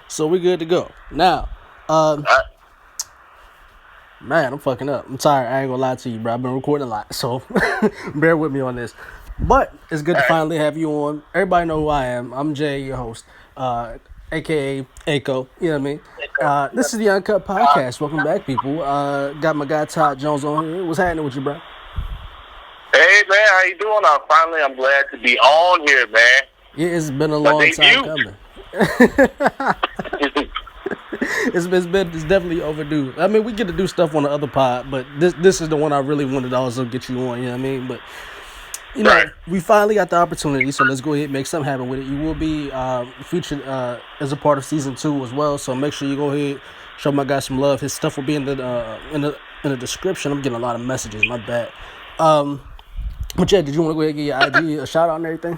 So we're good to go. Now, um, I, man, I'm fucking up. I'm tired. I ain't gonna lie to you, bro. I've been recording a lot, so bear with me on this. But it's good to I, finally have you on. Everybody know who I am. I'm Jay, your host, aka Aiko. You know what I mean? This is the Uncut Podcast. Welcome back, people. Got my guy Todd Jones on here. What's happening with you, bro? hey man, how you doing? I'm glad to be on here, man. Yeah, it's been a My long time debut. coming. It's definitely overdue. I mean, we get to do stuff on the other pod, but this is the one I really wanted to also get you on. You know what I mean? But Right. we finally got the opportunity, so let's go ahead and make something happen with it. You will be featured as a part of season 2 as well. So make sure you go ahead, show my guy some love. His stuff will be in the description. I'm getting a lot of messages. My bad. Um, but yeah, did you want to go ahead and give your IG a shout out and everything?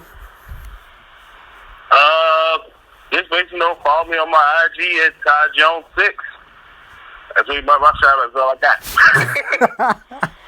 Uh, just basically follow me on my IG at Todd Jones 6. That's really my shout out. That's all I got.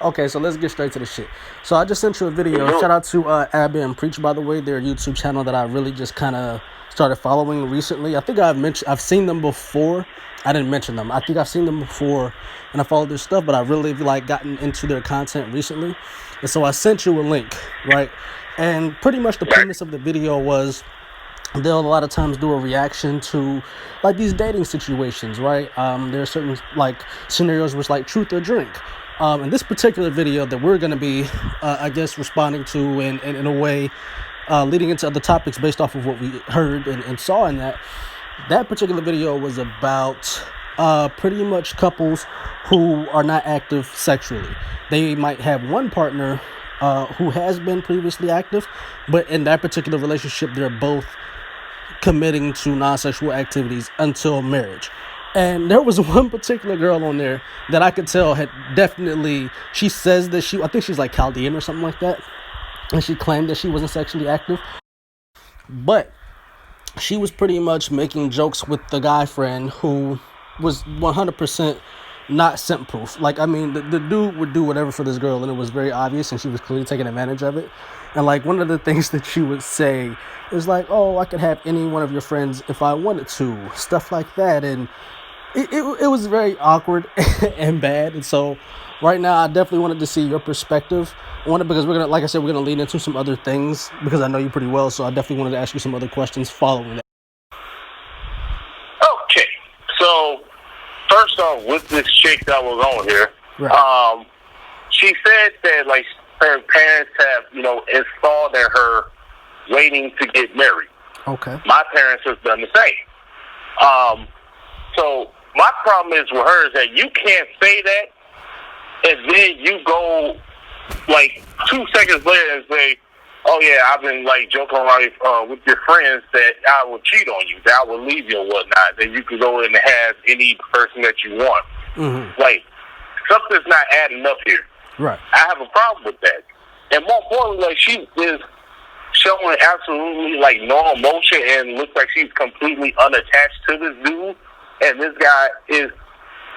Okay, so let's get straight to the shit. So I just sent you a video. Shout out to Abby and Preach, by the way. Their YouTube channel that I really just kind of started following recently. I think I've seen them before. I didn't mention them. I think I've seen them before, and I followed their stuff. But I really gotten into their content recently, and so I sent you a link, right? And pretty much the premise of the video was they'll a lot of times do a reaction to like these dating situations, right? There are certain like scenarios which like truth or drink. In this particular video that we're going to be, I guess, responding to and in a way leading into other topics based off of what we heard and saw in that particular video was about pretty much couples who are not active sexually. They might have one partner who has been previously active, but in that particular relationship, they're both committing to non-sexual activities until marriage. And there was one particular girl on there that I could tell had definitely, she says that I think she's like Chaldean or something like that. And she claimed that she wasn't sexually active. But she was pretty much making jokes with the guy friend who was 100% not simp proof. Like, I mean, the dude would do whatever for this girl, and it was very obvious, and she was clearly taking advantage of it. And like one of the things that she would say is like, "Oh, I could have any one of your friends if I wanted to," stuff like that. And it was very awkward and bad. And so right now I definitely wanted to see your perspective on it, because we're gonna, like I said, we're gonna lean into some other things because I know you pretty well. So I definitely wanted to ask you some other questions following that. Okay. So first off, with this chick that was on here, Right. she said that like her parents have installed in her waiting to get married. Okay. My parents have done the same. So my problem is with her is that you can't say that and then you go like 2 seconds later and say, "Oh yeah, I've been like joking around with your friends that I will cheat on you, that I will leave you and whatnot. That you can go in and have any person that you want." Mm-hmm. Like something's not adding up here. Right. I have a problem with that. And more importantly, like she is showing absolutely like no emotion and looks like she's completely unattached to this dude. And this guy is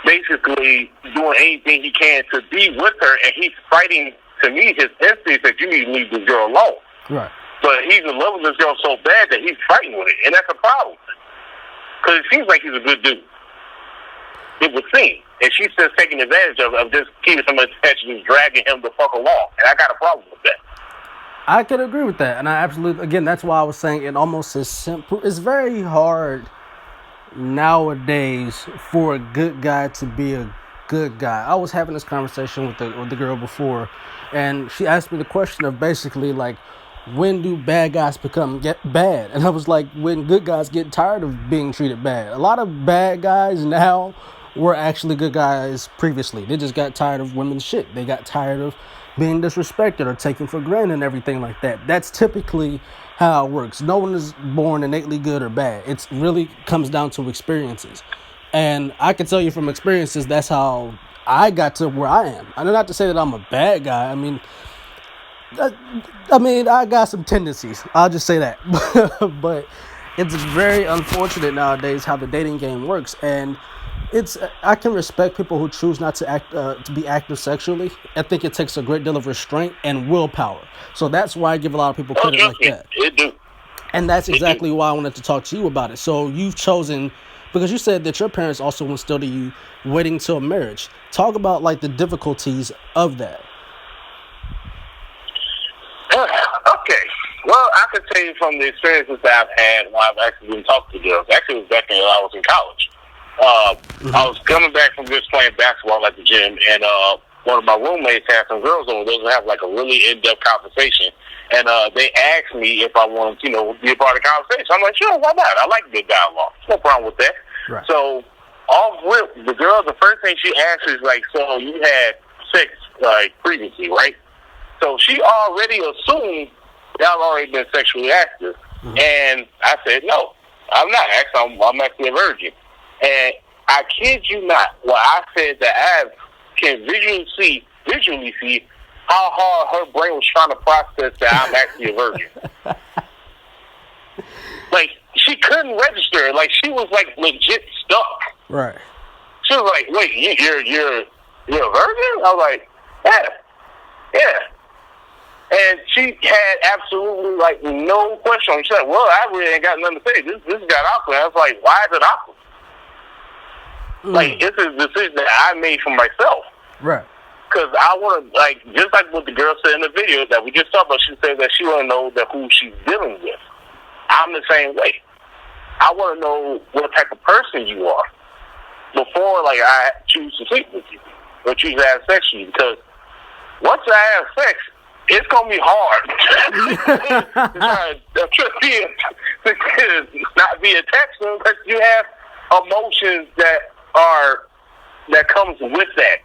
basically doing anything he can to be with her, and he's fighting, to me, his instinct that you need to leave this girl alone. Right. But he's in love with this girl so bad that he's fighting with it, and that's a problem. Because it seems like he's a good dude. It would seem. And she's just taking advantage of just keeping him attached and dragging him the fuck along. And I got a problem with that. I can agree with that, and I absolutely, again, that's why I was saying it almost is simple. It's very hard nowadays for a good guy to be a good guy. I was having this conversation with the girl before, and she asked me the question of basically like, when do bad guys get bad? And I was like, when good guys get tired of being treated bad. A lot of bad guys now were actually good guys previously. They just got tired of women's shit. They got tired of being disrespected or taken for granted and everything like that. That's typically how it works. No one is born innately good or bad. It really comes down to experiences. And I can tell you from experiences, that's how I got to where I am. And not to say that I'm a bad guy. I got some tendencies. I'll just say that. But it's very unfortunate nowadays how the dating game works. And I can respect people who choose not to be active sexually. I think it takes a great deal of restraint and willpower. So that's why I give a lot of people credit like that. It do. And that's exactly why I wanted to talk to you about it. So you've chosen, because you said that your parents also instilled in you waiting till marriage. Talk about like the difficulties of that. Okay. Well, I can tell you from the experiences that I've had when I've actually been talking to girls. Actually, it was back when I was in college. I was coming back from just playing basketball at the gym, and one of my roommates had some girls over there to have like a really in-depth conversation. And they asked me if I wanted to, be a part of the conversation. I'm like, sure, why not? I like good dialogue. No problem with that. Right. So, off rip, the girl, the first thing she asked is like, so you had sex previously, right? So she already assumed that I've already been sexually active. Mm-hmm. And I said, no, I'm not. Actually, I'm actually a virgin. And I kid you not, well, I said that I can visually see how hard her brain was trying to process that I'm actually a virgin. Like, she couldn't register. Like, she was, like, legit stuck. Right. She was like, wait, you're a virgin? I was like, yeah. And she had absolutely, like, no question. She said, well, I really ain't got nothing to say. This got awkward. I was like, why is it awkward? Like, this is a decision that I made for myself. Right. Because I want to, like, just like what the girl said in the video that we just talked about, she said that she want to know that who she's dealing with. I'm the same way. I want to know what type of person you are before, like, I choose to sleep with you or choose to have sex with you. Because once I have sex, it's going to be hard. Not be attached to them because you have emotions that comes with that.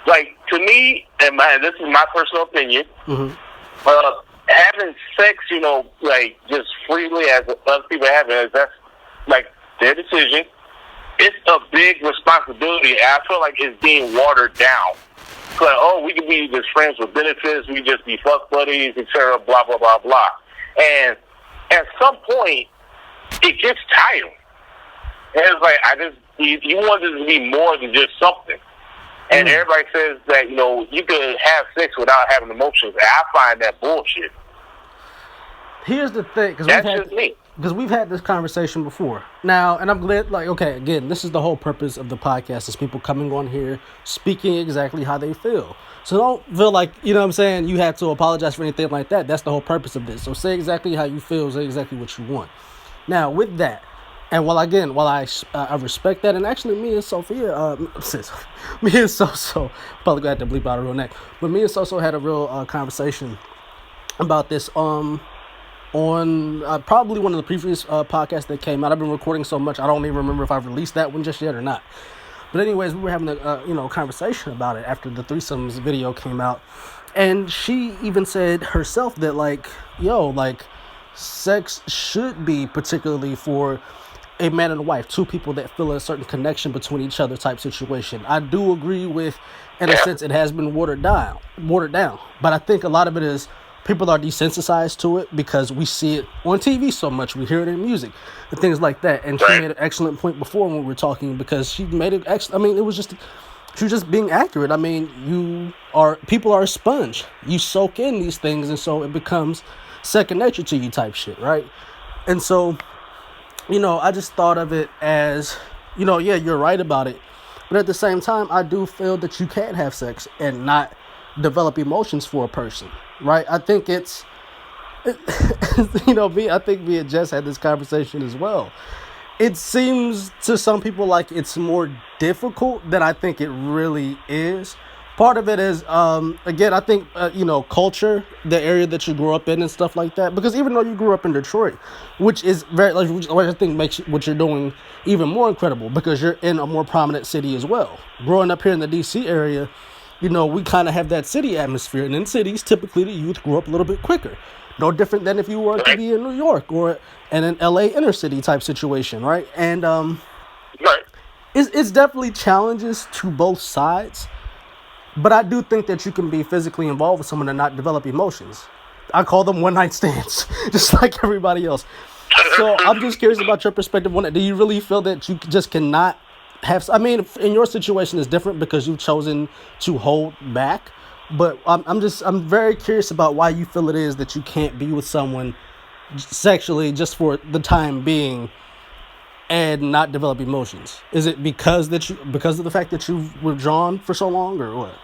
Like, to me, and this is my personal opinion, having sex, like, just freely as other people have it, that's, like, their decision. It's a big responsibility, and I feel like it's being watered down. It's like, oh, we can be just friends with benefits, we can just be fuck buddies, etc., blah, blah, blah, blah. And at some point, it gets tiring. And it's like, you want this to be more than just something. And everybody says that, you could have sex without having emotions. And I find that bullshit. Here's the thing. Because we've had this conversation before. Now, and I'm glad, like, okay, again, this is the whole purpose of the podcast, is people coming on here, speaking exactly how they feel. So don't feel like, you know what I'm saying, you have to apologize for anything like that. That's the whole purpose of this. So say exactly how you feel, say exactly what you want. Now, with that, and while I respect that, and actually me and Sophia, me and Soso, probably gonna have to bleep out her real name, but me and Soso had a real conversation about this on probably one of the previous podcasts that came out. I've been recording so much I don't even remember if I've released that one just yet or not. But anyways, we were having a conversation about it after the threesomes video came out, and she even said herself that sex should be particularly for a man and a wife, two people that feel a certain connection between each other type situation. I do agree with, in a sense, it has been watered down. But I think a lot of it is people are desensitized to it because we see it on TV so much. We hear it in music and things like that. And she made an excellent point before when we were talking, because she made it excellent. I mean, she was just being accurate. I mean, people are a sponge. You soak in these things, and so it becomes second nature to you type shit, right? And so, I just thought of it as, yeah, you're right about it. But at the same time, I do feel that you can have sex and not develop emotions for a person, right? I think I think me and Jess had this conversation as well. It seems to some people like it's more difficult than I think it really is. Part of it is, again, I think, culture, the area that you grew up in and stuff like that. Because even though you grew up in Detroit, which is which I think makes what you're doing even more incredible, because you're in a more prominent city as well. Growing up here in the D.C. area, we kind of have that city atmosphere. And in cities, typically the youth grew up a little bit quicker. No different than if you were to be in New York or in an L.A. inner city type situation, right? And it's definitely challenges to both sides. But I do think that you can be physically involved with someone and not develop emotions. I call them one-night stands, just like everybody else. So I'm just curious about your perspective on it. Do you really feel that you just cannot have... I mean, in your situation, it's different because you've chosen to hold back. But I'm very curious about why you feel it is that you can't be with someone sexually just for the time being and not develop emotions? Is it because of the fact that you've withdrawn for so long, or what?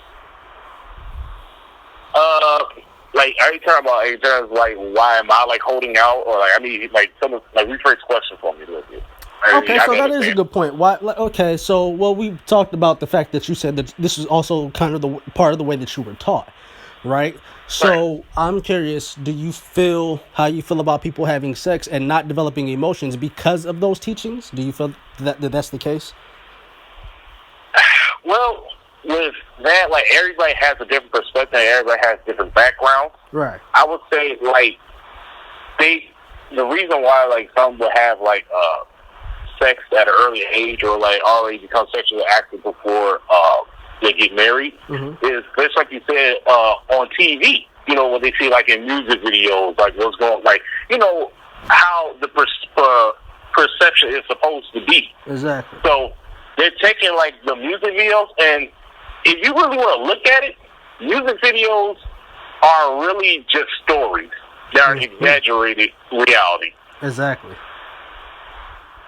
Uh, like, are you talking about in terms of, like, why am I, like, holding out? Or, like, I mean, like, rephrase the question for me a little bit. Okay, so that is a good point. Why? Okay, so we talked about the fact that you said that this is also kind of the part of the way that you were taught, right? So Right. I'm curious, do you feel how you feel about people having sex and not developing emotions because of those teachings? Do you feel that that's the case? Well, with that, like, everybody has a different perspective. Everybody has different backgrounds. Right. I would say, like, the reason why, like, some will have, like, sex at an early age or, like, already become sexually active before they get married is just like you said, on TV. You know, when they see, like, in music videos, like, what's going, like, you know, how the perception is supposed to be. Exactly. So they're taking, like, the music videos, and if you really want to look at it, music videos are really just stories. They are exaggerated reality. Exactly.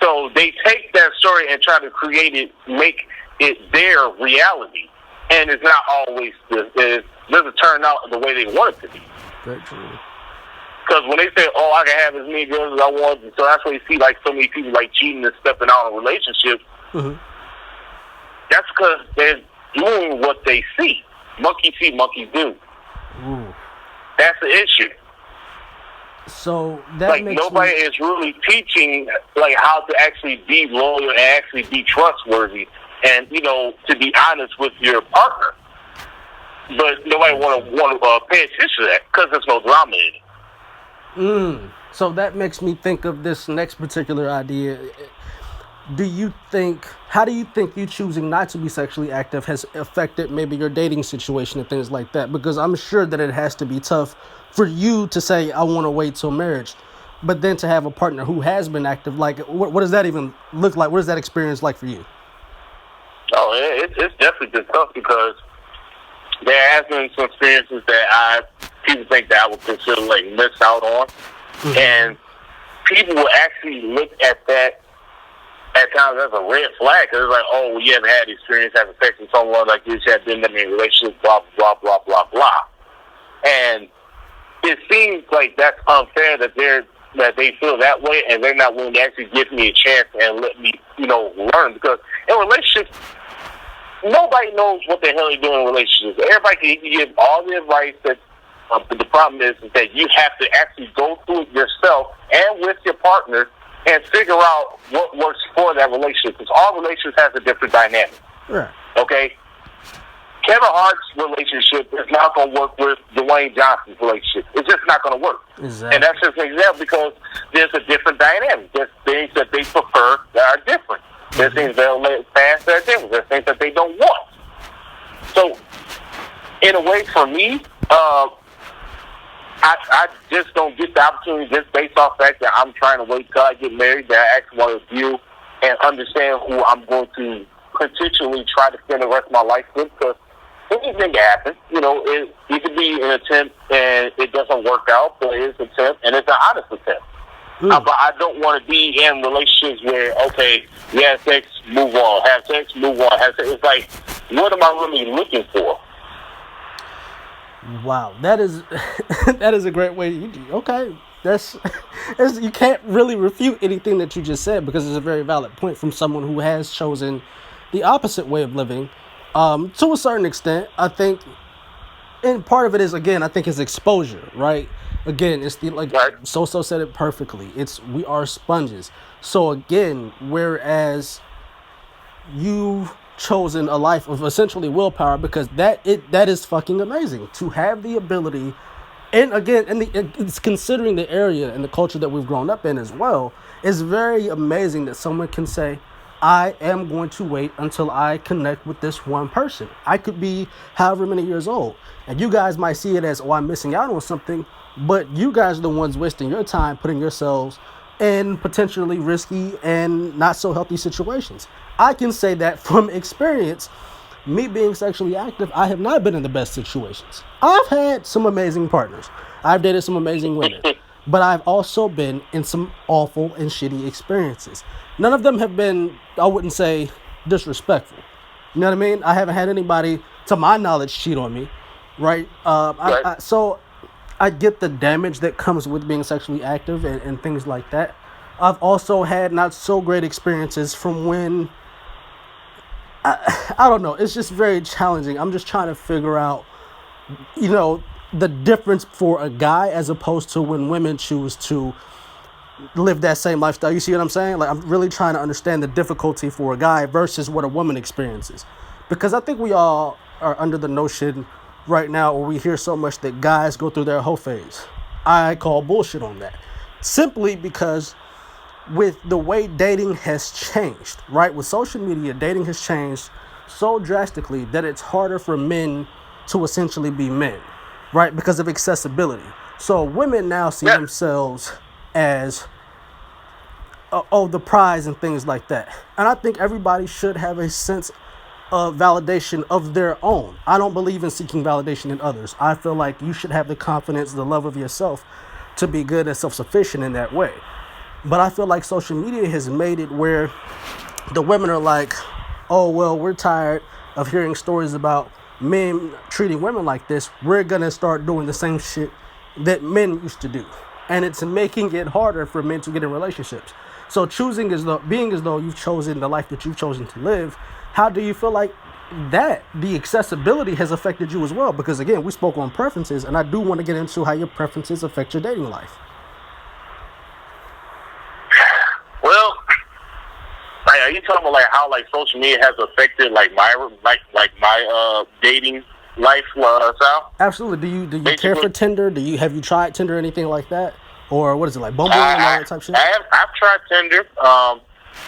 So they take that story and try to create it, make it their reality, and it's not always it doesn't turn out the way they want it to be. Very true. Because when they say, "Oh, I can have as many girls as I want," so that's why you see, like, so many people, like, cheating and stepping out in relationships. That's because they're doing what they see. Monkey see, monkey do. Ooh. That's the issue. So that Like, makes nobody is really teaching, like, how to actually be loyal and actually be trustworthy, and, you know, to be honest with your partner. But nobody want to pay attention to that because there's no drama in it. So that makes me think of this next particular idea. How do you think you choosing not to be sexually active has affected maybe your dating situation and things like that? Because I'm sure that it has to be tough for you to say, I want to wait till marriage, but then to have a partner who has been active, like, what does that even look like? What is that experience like for you? Oh, it's definitely been tough because there has been some experiences that people think that I would consider, like, miss out on. And people will actually look at that at times as a red flag, because it's like, oh, well, you haven't had experience having sex with someone like this, you have been in a relationship, blah, blah, blah, blah, blah. And it seems like that's unfair that they feel that way, and they're not willing to actually give me a chance and let me, you know, learn. Because in relationships, nobody knows what the hell they're doing in relationships. Everybody can give all the advice but the problem is that you have to actually go through it yourself and with your partner and figure out what works for that relationship. Because all relationships have a different dynamic. Right. Okay? Kevin Hart's relationship is not going to work with Dwayne Johnson's relationship. It's just not going to work. Exactly. And that's just an example because there's a different dynamic. There's things that they prefer that are different. There's things they'll let pass that are different. There's things that they don't want. So, in a way, for me, I just don't get the opportunity just based off the fact that I'm trying to wait till I get married, that I actually want to view and understand who I'm going to potentially try to spend the rest of my life with, because anything can happen. You know, it could be an attempt and it doesn't work out, but it's an attempt and it's an honest attempt. But I don't want to be in relationships where, okay, we have sex, move on, have sex, move on, have sex. It's like, what am I really looking for? Wow, that is that is a great way. Okay, that's you can't really refute anything that you just said, because it's a very valid point from someone who has chosen the opposite way of living. To a certain extent, I think, and part of it is, again, I think, is exposure, right? Again, it's the, like, Right. So said it perfectly. We are sponges. So again, whereas you've chosen a life of essentially willpower, because that is fucking amazing to have the ability. And again, it's considering the area and the culture that we've grown up in as well, it's very amazing that someone can say, I am going to wait until I connect with this one person. I could be however many years old, and you guys might see it as, oh, I'm missing out on something, but you guys are the ones wasting your time, putting yourselves in potentially risky and not so healthy situations. I can say that from experience. Me being sexually active, I have not been in the best situations. I've had some amazing partners. I've dated some amazing women. but I've also been in some awful and shitty experiences. None of them have been, I wouldn't say, disrespectful. You know what I mean? I haven't had anybody, to my knowledge, cheat on me, right? Right. So I get the damage that comes with being sexually active and things like that. I've also had not so great experiences from when, I don't know, it's just very challenging. I'm just trying to figure out, you know, the difference for a guy as opposed to when women choose to live that same lifestyle. You see what I'm saying? Like, I'm really trying to understand the difficulty for a guy versus what a woman experiences. Because I think we all are under the notion right now where we hear so much that guys go through their hoe phase. I call bullshit on that. Simply because with the way dating has changed, right? With social media, dating has changed so drastically that it's harder for men to essentially be men, right? Because of accessibility. So women now see themselves as, the prize and things like that. And I think everybody should have a sense of validation of their own. I don't believe in seeking validation in others. I feel like you should have the confidence, the love of yourself to be good and self-sufficient in that way. But I feel like social media has made it where the women are like, oh, well, we're tired of hearing stories about men treating women like this. We're going to start doing the same shit that men used to do. And it's making it harder for men to get in relationships. So being as though you've chosen the life that you've chosen to live, how do you feel like that the accessibility has affected you as well? Because again, we spoke on preferences, and I do want to get into how your preferences affect your dating life. Well, like, are you talking about like how like social media has affected like my dating life, Sal? Absolutely. Do you care for Tinder? Have you tried Tinder or anything like that? Or what is it, like Bumble and all that type shit? I've tried Tinder. I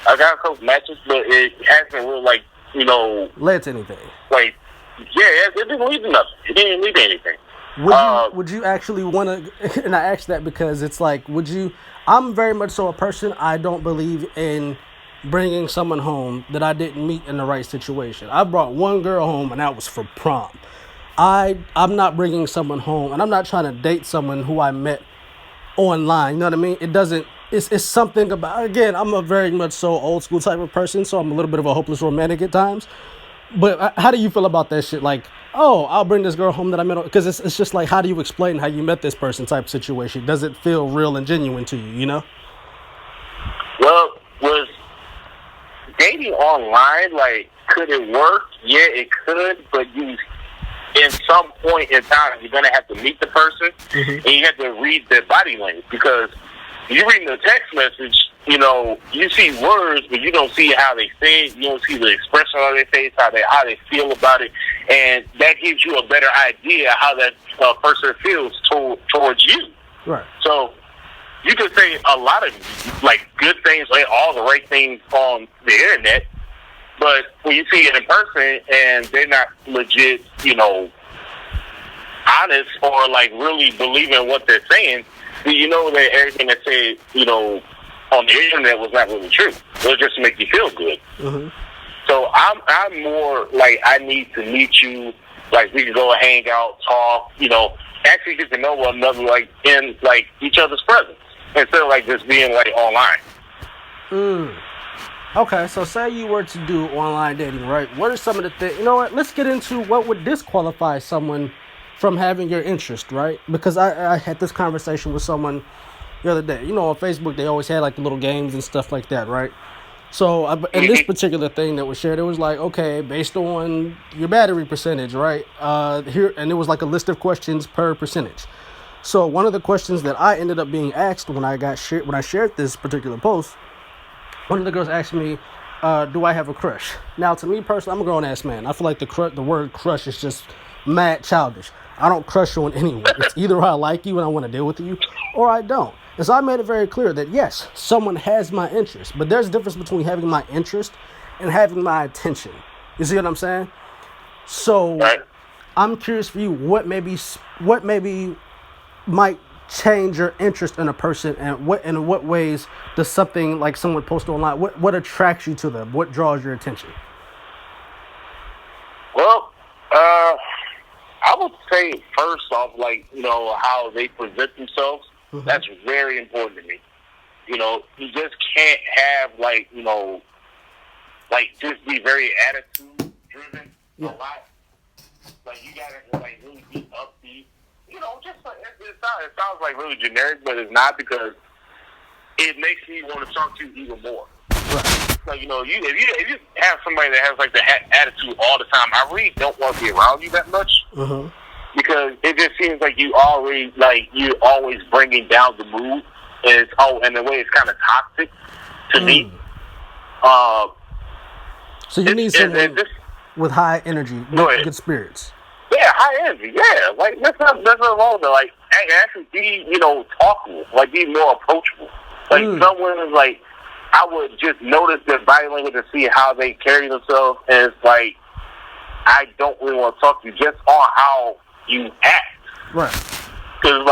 got a couple matches, but it hasn't really like, you know, led to anything. Like, yeah, it didn't lead to nothing. It didn't lead to anything. Would you actually want to? And I ask that because it's like, I'm very much so a person. I don't believe in bringing someone home that I didn't meet in the right situation. I brought one girl home, and that was for prom. I'm not bringing someone home, and I'm not trying to date someone who I met online. You know what I mean? It doesn't. It's something about. Again, I'm a very much so old school type of person, so I'm a little bit of a hopeless romantic at times. But how do you feel about that shit? Like, oh, I'll bring this girl home that I met, because it's just like, how do you explain how you met this person type of situation? Does it feel real and genuine to you? You know? Well, was dating online, like, could it work? Yeah, it could, but in some point in time, you're gonna have to meet the person, and you have to read their body language, because you're reading the text message, you know, you see words, but you don't see how they say it. You don't see the expression on their face, how they feel about it, and that gives you a better idea how that person feels towards you. Right. So you can say a lot of like good things, like all the right things on the internet, but when you see it in person and they're not legit, you know, honest or like really believing what they're saying, you know that everything they say, you know, on the internet was not really true. It was just to make you feel good. Mm-hmm. So I'm more like, I need to meet you. Like, we can go hang out, talk, you know, actually get to know one another, like, in like each other's presence, instead of like just being like online. Okay, so say you were to do online dating, right? What are some of the things? You know what? Let's get into what would disqualify someone from having your interest, right? Because I had this conversation with someone the other day. You know, on Facebook, they always had like the little games and stuff like that, right? So in this particular thing that was shared, it was like, okay, based on your battery percentage, right? Here, and it was like a list of questions per percentage. So one of the questions that I ended up being asked when I shared this particular post, one of the girls asked me, do I have a crush? Now, to me personally, I'm a grown-ass man. I feel like the word crush is just mad childish. I don't crush on anyone. It's either I like you and I want to deal with you, or I don't. And so I made it very clear that, yes, someone has my interest, but there's a difference between having my interest and having my attention. You see what I'm saying? So I'm curious for you, what maybe might change your interest in a person, and in what ways does something like someone post online, what attracts you to them? What draws your attention? Well, I would say first off, like, you know, how they present themselves. That's very important to me. You just can't have just be very attitude driven a lot. Like you gotta really be upbeat. It sounds like really generic, but it's not, because it makes me want to talk to you even more. Right. Like if you have somebody that has the attitude all the time, I really don't want to be around you that much. Because it just seems like you're always bringing down the mood, and the way it's kind of toxic to me. So you need someone with high energy, good spirits. Yeah, high energy. Yeah, that's not wrong though. Actually be talkable, be more approachable. Someone I would just notice their body language and see how they carry themselves, and it's I don't really want to talk to you just on how you act. Right. Because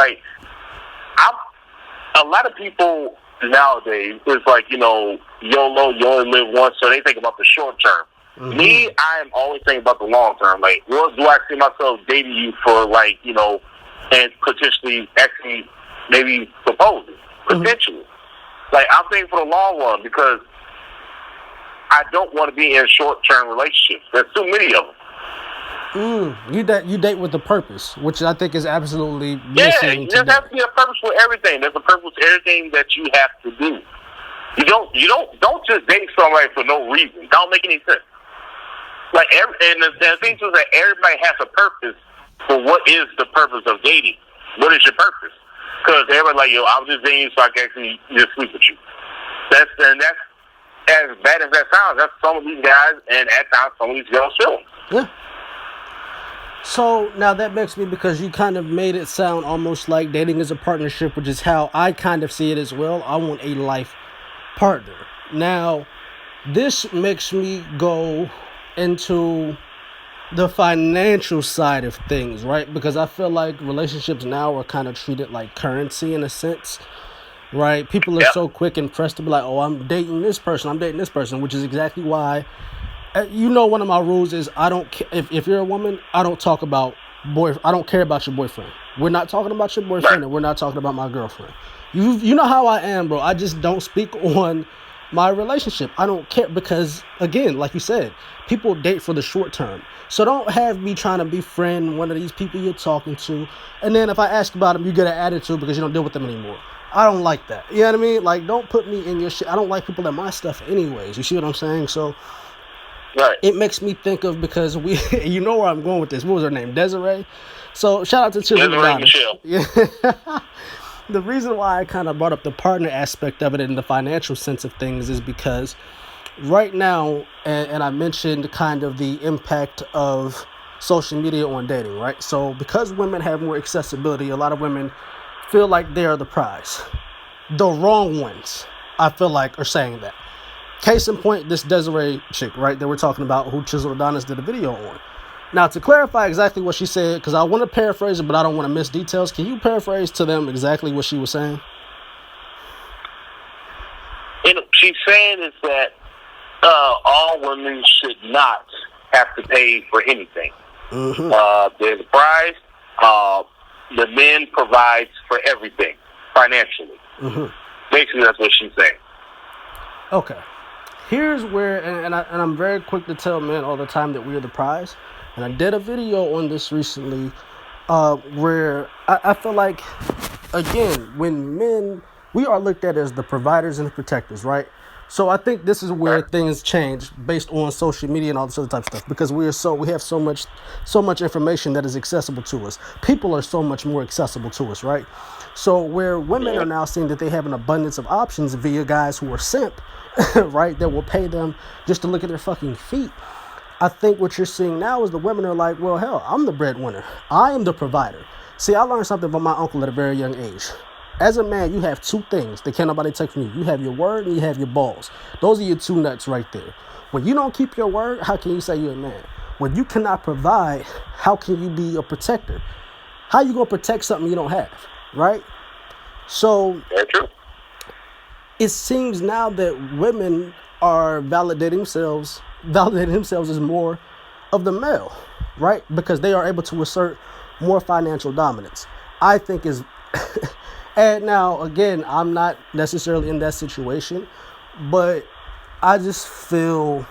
a lot of people nowadays is YOLO, you only live once, so they think about the short term. Me, I am always thinking about the long term. What do I see myself dating you for, and potentially actually maybe proposing, potentially. I'm thinking for the long run, because I don't want to be in short-term relationships. There's too many of them. You date with a purpose, which I think is absolutely there missing. has to be a purpose for everything. There's a purpose for everything that you have to do. You don't just date somebody for no reason. Don't make any sense. And the thing is that everybody has a purpose for what is the purpose of dating. What is your purpose? Because everybody's I'm just dating you so I can actually just sleep with you. That's as bad as that sounds. That's some of these guys, and at times some of these girls feel. Yeah. So now that makes me, because you kind of made it sound almost like dating is a partnership, which is how I kind of see it as well. I want a life partner. Now, this makes me go into the financial side of things, right? Because I feel like relationships now are kind of treated like currency in a sense, right? People are so quick and pressed to be like, oh, I'm dating this person, which is exactly why, one of my rules is I don't if you're a woman, I don't talk about I don't care about your boyfriend. We're not talking about your boyfriend, and we're not talking about my girlfriend. You know how I am, bro. I just don't speak on my relationship. I don't care, because again, like you said, people date for the short term. So don't have me trying to befriend one of these people you're talking to, and then if I ask about them, you get an attitude because you don't deal with them anymore. I don't like that. You know what I mean? Don't put me in your shit. I don't like people in my stuff anyways. You see what I'm saying? So it makes me think of, because you know where I'm going with this. What was her name? Desiree? So shout out to Desiree Michelle. Yeah. The reason why I kind of brought up the partner aspect of it in the financial sense of things is because right now, and I mentioned kind of the impact of social media on dating, right? So because women have more accessibility, a lot of women feel like they are the prize. The wrong ones, I feel like, are saying that. Case in point, this Desiree chick, right, that we're talking about, who Chisel Adonis did a video on. Now, to clarify exactly what she said, because I want to paraphrase it, but I don't want to miss details, can you paraphrase to them exactly what she was saying? She's saying is that all women should not have to pay for anything. There's a prize. The men provides for everything financially. Basically, that's what she's saying. Okay. Here's where, and I'm very quick to tell men all the time that we are the prize. And I did a video on this recently where I feel like, again, when men, we are looked at as the providers and the protectors, right? So I think this is where things change based on social media and all this other type of stuff, because we have so much information that is accessible to us. People are so much more accessible to us, right? So where women are now seeing that they have an abundance of options via guys who are simp, right, that will pay them just to look at their fucking feet. I think what you're seeing now is the women are like, well, hell, I'm the breadwinner. I am the provider. See, I learned something from my uncle at a very young age. As a man, you have two things that can't nobody take from you. You have your word and you have your balls. Those are your two nuts right there. When you don't keep your word, how can you say you're a man? When you cannot provide, how can you be a protector? How you going to protect something you don't have, right? So it seems now that women are validating themselves as more of the male, right? Because they are able to assert more financial dominance. I think is And now, again, I'm not necessarily in that situation, but I just feel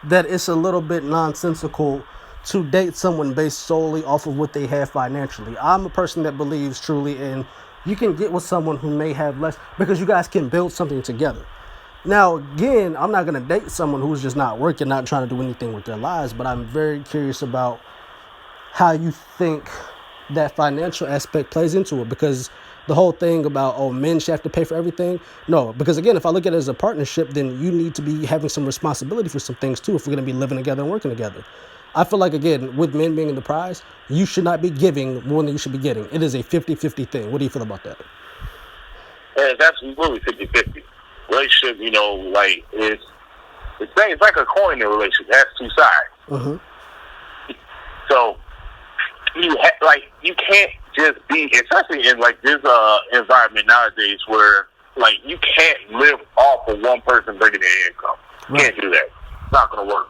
that it's a little bit nonsensical to date someone based solely off of what they have financially. I'm a person that believes truly in you can get with someone who may have less because you guys can build something together. Now, again, I'm not going to date someone who's just not working, not trying to do anything with their lives, but I'm very curious about how you think that financial aspect plays into it, because the whole thing about, oh, men should have to pay for everything. No, because again, if I look at it as a partnership, then you need to be having some responsibility for some things too if we're going to be living together and working together. I feel like, again, with men being in the prize, you should not be giving more than you should be getting. It is a 50-50 thing. What do you feel about that? Yeah, that's really 50-50. Relationship, like it's like a coin in a relationship. It has two sides. Mm-hmm. So you can't just be, especially in like this environment nowadays where like you can't live off of one person bringing in income. You can't do that. It's not going to work.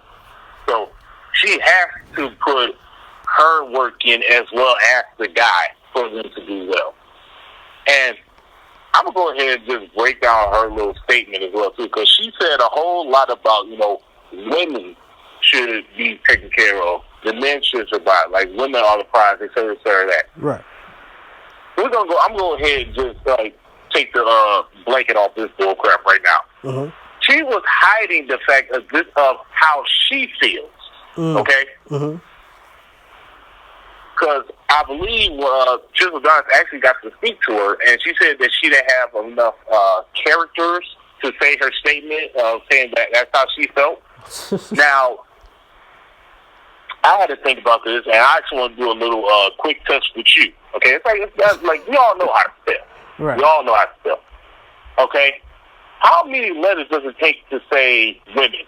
So she has to put her work in as well as the guy for them to do well. And I'm going to go ahead and just break down her little statement as well, too, because she said a whole lot about, women should be taken care of. The men should survive. Like, women are the prize, et cetera, that. Right. I'm going to go ahead and just, take the blanket off this bull crap right now. Mm-hmm. She was hiding the fact of how she feels, okay? Mm-hmm. Because I believe Chisel Donis actually got to speak to her, and she said that she didn't have enough characters to say her statement, saying that that's how she felt. Now, I had to think about this, and I actually want to do a little quick test with you. Okay, it's like we all know how to spell. Right. We all know how to spell. Okay, how many letters does it take to say women?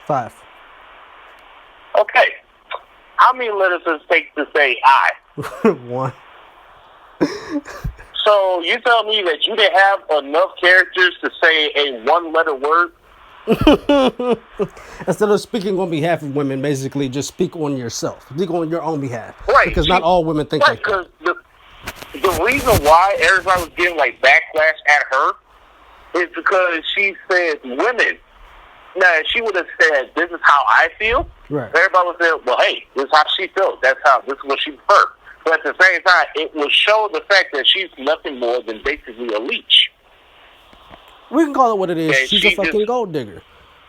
5. Okay. How many letters does it take to say I? 1. So you tell me that you didn't have enough characters to say a one-letter word? Instead of speaking on behalf of women, basically just speak on yourself. Speak on your own behalf. Right. Because not all women think like that. Because the reason why everybody was getting like backlash at her is because she said women. Now, if she would have said, this is how I feel, right, everybody would say, well, hey, this is how she feels. This is what she prefers. But at the same time, it will show the fact that she's nothing more than basically a leech. We can call it what it is. And She's a fucking gold digger.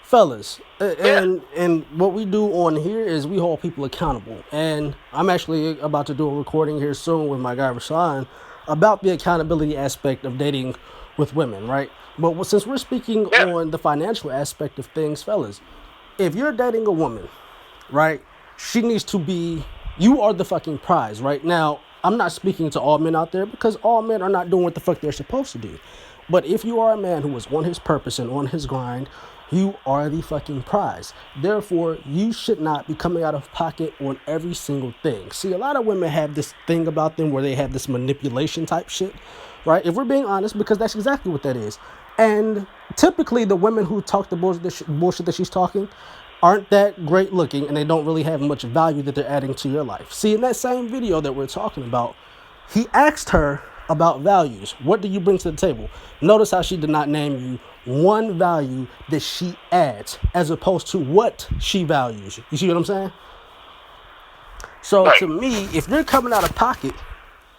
Fellas, Yeah. and what we do on here is we hold people accountable. And I'm actually about to do a recording here soon with my guy Rashawn about the accountability aspect of dating with women, right? But since we're speaking on the financial aspect of things, fellas, if you're dating a woman, right, she needs to be, you are the fucking prize, right? Now, I'm not speaking to all men out there because all men are not doing what the fuck they're supposed to do. But if you are a man who is on his purpose and on his grind, you are the fucking prize. Therefore, you should not be coming out of pocket on every single thing. See, a lot of women have this thing about them where they have this manipulation type shit, right? If we're being honest, because that's exactly what that is. And typically the women who talk the bullshit that she's talking aren't that great looking, and they don't really have much value that they're adding to your life. See, in that same video that we're talking about, he asked her about values. What do you bring to the table? Notice how she did not name you one value that she adds as opposed to what she values. You see what I'm saying? So to me, if you're coming out of pocket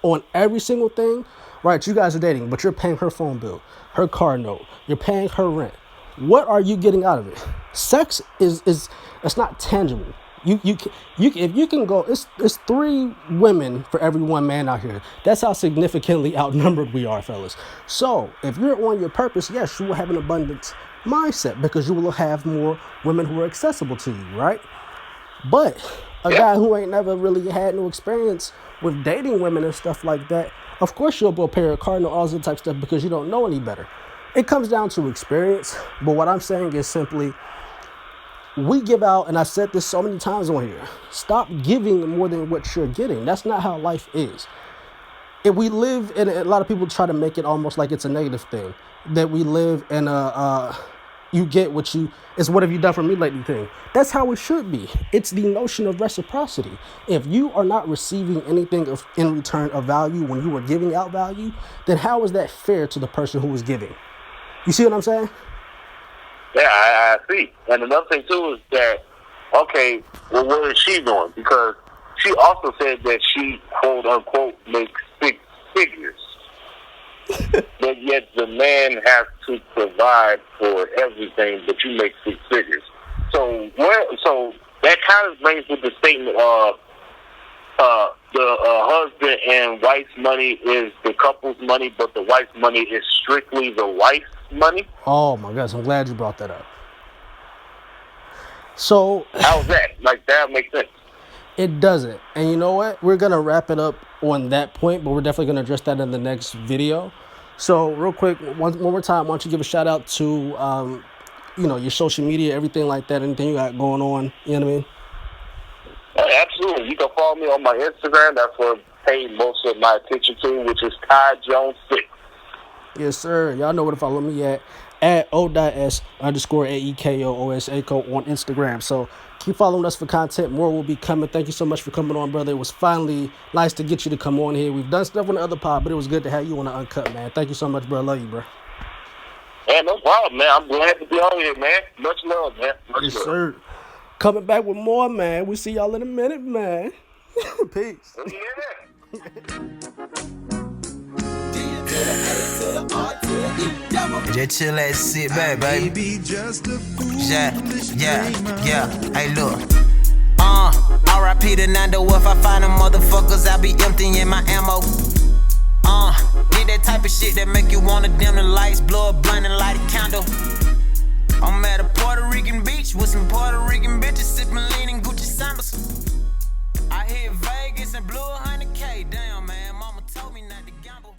on every single thing, right, you guys are dating, but you're paying her phone bill, her car note, you're paying her rent. What are you getting out of it? Sex is it's not tangible. You if you can go, it's 3 women for every 1 man out here. That's how significantly outnumbered we are, fellas. So if you're on your purpose, yes, you will have an abundance mindset because you will have more women who are accessible to you, right? But a guy who ain't never really had no experience with dating women and stuff like that, of course you'll go pay her car and all that type of stuff because you don't know any better. It comes down to experience, but what I'm saying is simply, we give out, and I've said this so many times on here, stop giving more than what you're getting. That's not how life is. If we live in, a lot of people try to make it almost like it's a negative thing, that we live in you get what you, it's what have you done for me lately thing. That's how it should be. It's the notion of reciprocity. If you are not receiving anything in return of value when you were giving out value, then how is that fair to the person who was giving? You see what I'm saying? Yeah, I see. And another thing too is that, okay, well, what is she doing? Because she also said that she, quote unquote, makes 6 figures. But yet the man has to provide for everything, but you make 6 figures. So that kind of brings with the statement of the husband and wife's money is the couple's money, but the wife's money is strictly the wife's money. Oh my gosh, I'm glad you brought that up. So how's that? Like, that makes sense. It doesn't. And you know what? We're going to wrap it up on that point, but we're definitely going to address that in the next video. So real quick, one more time, why don't you give a shout out to, your social media, everything like that, anything you got going on, you know what I mean? Absolutely. You can follow me on my Instagram. That's what I pay most of my attention to, which is Todd Jones 6. Yes, sir. Y'all know where to follow me at o.s_AEKOOSACO on Instagram. So keep following us for content. More will be coming. Thank you so much for coming on, brother. It was finally nice to get you to come on here. We've done stuff on the other pod, but it was good to have you on the Uncut, man. Thank you so much, bro. I love you, bro. Man, no problem, man. I'm glad to be on here, man. Much love, man. Yes, sir. Coming back with more, man. We'll see y'all in a minute, man. Peace. Yeah. Just chill and sit back, baby. Yeah. Hey, look. R.I.P. to Nando. If I find them motherfuckers, I'll be emptying my ammo. Need that type of shit that make you wanna dim the lights, blow a blunt and light a candle. I'm at a Puerto Rican beach with some Puerto Rican bitches sipping lean and Gucci sandals. I hit Vegas and blew 100K. Damn, man, mama told me not to gamble.